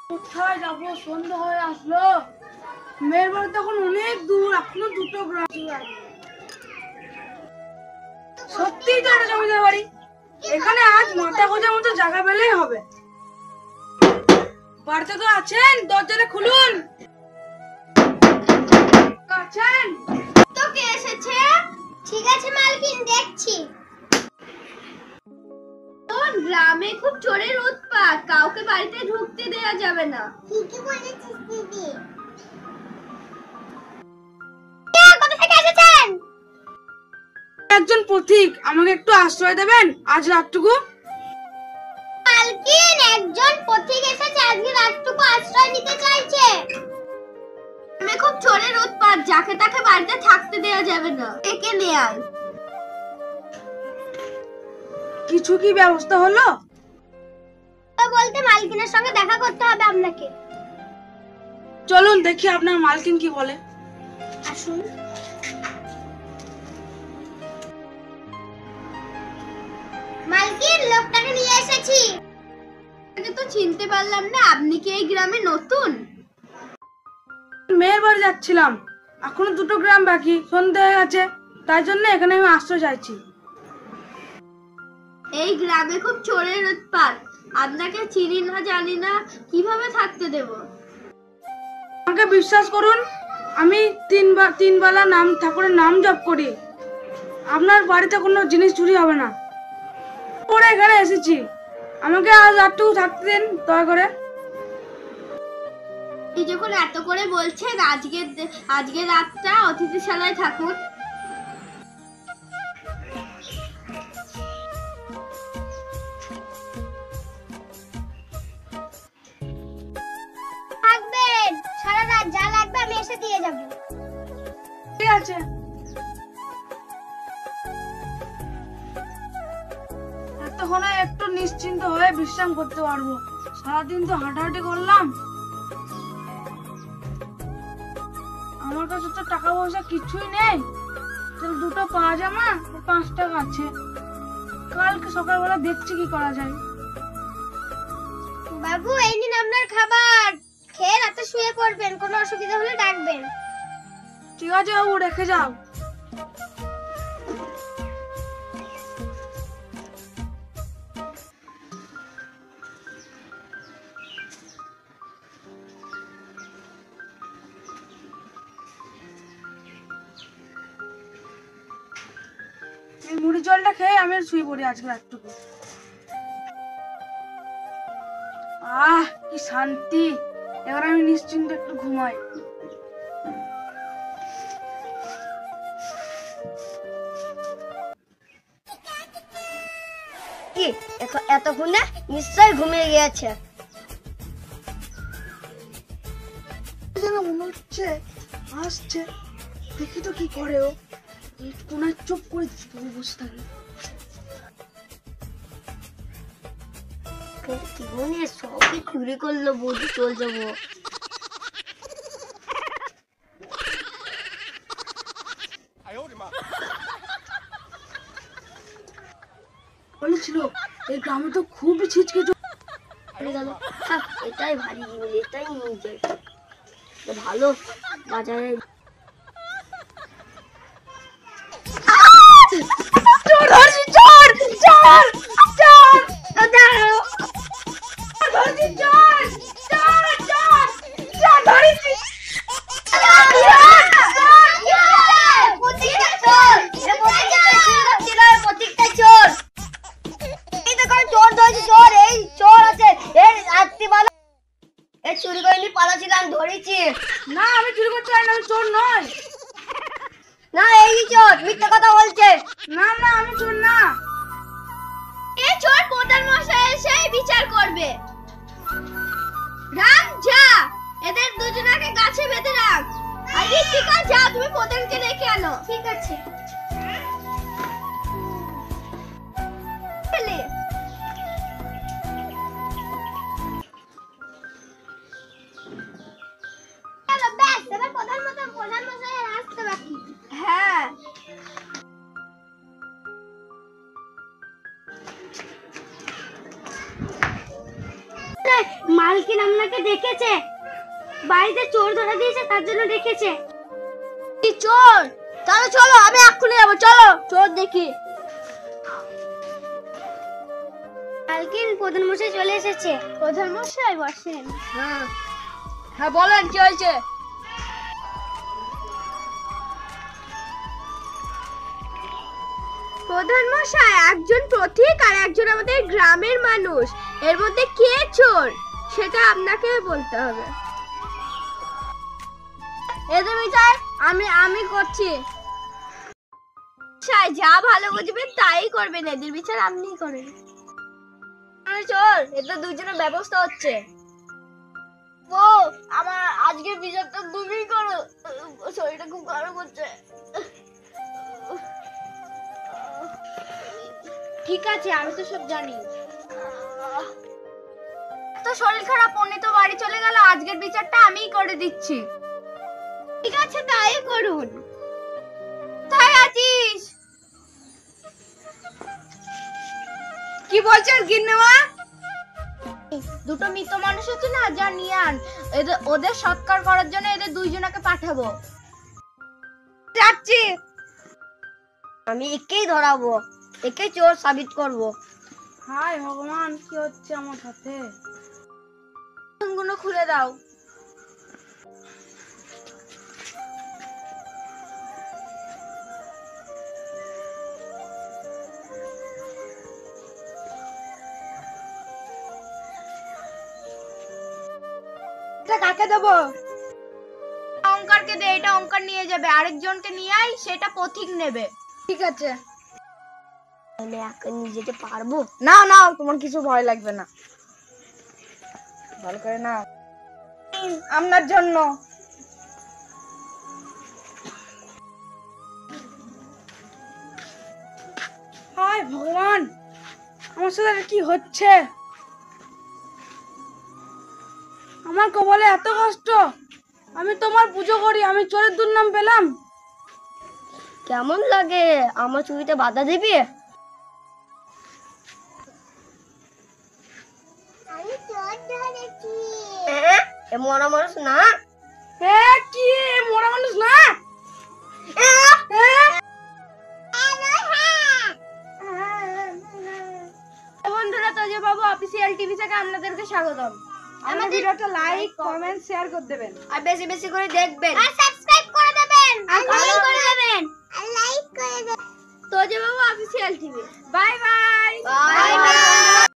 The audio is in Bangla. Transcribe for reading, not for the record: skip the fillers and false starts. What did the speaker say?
কোথায় যাবো? সন্ধ্যা হয়ে আসলো। মেয়ের বাড়ি তখন অনেক দূর, এখনো 2টো গ্রাম। সত্যিই তো এটা জমিদার বাড়ি। এখানে আজ মাথা গোজার মতো জায়গা পেলেই হবে। বাড়িতে তো আছেন? দরজাটা খুলুন। আছেন তো? কে এসেছে? ঠিক আছে মালকিন, দেখছি। গ্রামে খুব চোরের উৎপাত, কাউকে বাড়িতে ঢুকতে দেয়া যাবে না। ঠিকই বলেছিস দিদি। কোথা থেকে এসেছেন? একজন পথিক, আমাকে একটু আশ্রয় দেবেন আজ রাতটুকু? মালকিন, একজন পথিক এসেছে, আজকে রাতটুকু আশ্রয় নিতে চাইছে। গ্রামে খুব চোরের উৎপাত, যাকে তাকে বাড়িতে থাকতে দেয়া যাবে না। একে নেয়াল। কিছু কি ব্যবস্থা হলো? বলতে মালকিনের সঙ্গে দেখা করতে হবে আপনাকে। চলুন দেখি আপনার মালকিন কি বলে। আসুন। মালকিন, লোকটাকে নিয়ে এসেছি। আপনাকে তো চিনতে পারলাম না, আপনি কি এই গ্রামে নতুন? মেয়ের বাড়ি যাচ্ছিলাম, এখনো 2টো গ্রাম বাকি, সন্ধ্যা হয়ে গেছে, তাই জন্য এখানে আমি আশ্রয় চাইছি। এই গ্রামে খুব চোরের উৎপাত, আপনাকে চিনি না জানি না, কিভাবে থাকতে দেব? আমাকে বিশ্বাস করুন, আমি 3 বেলা ঠাকুরের নাম জপ করি। আপনার বাড়িতে কোনো জিনিস চুরি হবে না। পরে এখানে এসেছি, আমাকে আজ রাতটুকু থাকতে দিন দয়া করে। এই যখন এত করে বলছেন, আজকে রাতটা অতিথিশালায় থাকুন। থাকবেন সারা রাত, যা লাগবে আমি এসে দিয়ে যাব। ঠিক আছে। এতক্ষণে একটু নিশ্চিন্ত হয়ে বিশ্রাম করতে পারবো। সারাদিন তো হাঁটাহাঁটি করলাম। আমার কাছে তো টাকা পয়সা কিছুই নেই, 2টো পাজামা 5 টাকা আছে। কালকে সকালবেলা দেখছি কি করা যায়। বাবু, এই নিন আপনার খাবার, খেয়ে রাতে শুয়ে পড়বেন, কোনো অসুবিধা হলে ডাকবেন। ঠিক আছে বাবু, রেখে যাও। এই মুড়ি জলটা খেয়ে আমি শুয়ে পড়ি আজকে রাতটুকু। কি শান্তি, এবার আমি নিশ্চিন্তে একটু ঘুমাই। কি এতক্ষণে নিশ্চয়ই ঘুমিয়ে গিয়েছে। যেন মনে হচ্ছে আসছে, দেখি তো কি করে। ও কোনায় চুপ করে বসে থাকে। সবই চুরি করলো, বুঝি চল যাবো। বলেছিল এই গ্রামে তো খুবই ছিচকে এটাই ভারী জিনিস, এটাই নিয়ে যাই। ভালো বাজারে চুরি করে নিয়ে পালাছিলাম, ধরেছি। না, আমি চুরি করতে চাই না, আমি চোর নই। না, এই চোর মিথ্যা কথা বলছে। না না, আমি চোর না। এই চোর প্রধান মশাই এসে বিচার করবে। রাম, যা এদের দুজনকে গাছে বেঁধে রাখ। আর ঋতিকা, যা তুমি প্রধানকে ডেকে আনো। ঠিক আছে। প্রধান মশাই আসতে বাকি। হ্যাঁ। মালকিন আপনাকে দেখেছে, বাড়িতে চোর ধরা দিয়েছে তার জন্য দেখেছে। কি চোর? তাহলে চলো আমি এক্ষুনি যাবো, চলো চোর দেখি। মালকিন প্রধান মশাই চলে এসেছে। প্রধান মশাই বসেন। হ্যাঁ বলেন কি হয়েছে? প্রধান মশাই, একজন পথিক আর একজন আমাদের গ্রামের মানুষ, এর মধ্যে কে চোর সেটা আপনাকে বলতে হবে। এদের বিচার আমি করছি। যা ভালো বুঝবেন তাই করবেন, এদের বিচার আপনিই করেন। চোর, এটা দুজনের ব্যবস্থা হচ্ছে। ও আমার আজকের বিচারটা তুমিই করো, শরীরটা খুব খারাপ হচ্ছে। ঠিক আছে, আমি তো সব জানি। তো শরীর খারাপ, উনি তো বাড়ি চলে গেল, আজকের বিচারটা আমিই করে দিচ্ছি। ঠিক আছে, তাই করুন। তাই আছিস? কি বলছেন গিন্নিমা? দুটো মৃত মানুষ আছে না, যা নিয়ে আন, ওদের সৎকার করার জন্য এদের দুইজনকে পাঠাবো। যাচ্ছি। আমি একেই ধরাবো, একে চোর সাবিত করব। হায় ভগবান, কি হচ্ছে আমার সাথে? গুলো খুলে দাও। এটা কাকে দেবো? অঙ্কারকে দে, এটা অঙ্কার নিয়ে যাবে, আরেকজনকে নিয়ে আই, সেটা পথিক নেবে। ঠিক আছে। আমি একা নিয়ে যেতে পারবো? না না, তোমার কিছু ভয় লাগবে না, ভালো করে নাও। আপনার জন্য। হায় ভগবান, আমার সাথে আর কি হচ্ছে? আমার কপালে এত কষ্ট, আমি তোমার পুজো করি, আমি চোরের দুর্নাম পেলাম। কেমন লাগে? আমার চুরিতে বাধা দিবি? এ মরা মানুষ না। কি মরা মানুষ না? বন্ধুরা, তোজো বাবু অফিসিয়াল টিভি থেকে আপনাদেরকে স্বাগতম। আমাদের ভিডিওটা লাইক, কমেন্ট, শেয়ার করে দেবেন আর বেশি বেশি করে দেখবেন, আর সাবস্ক্রাইব করে দেবেন, আর কমেন্ট করে দেবেন, আর লাইক করে দেবেন। তোজো বাবু official TV. Bye bye. Bye bye.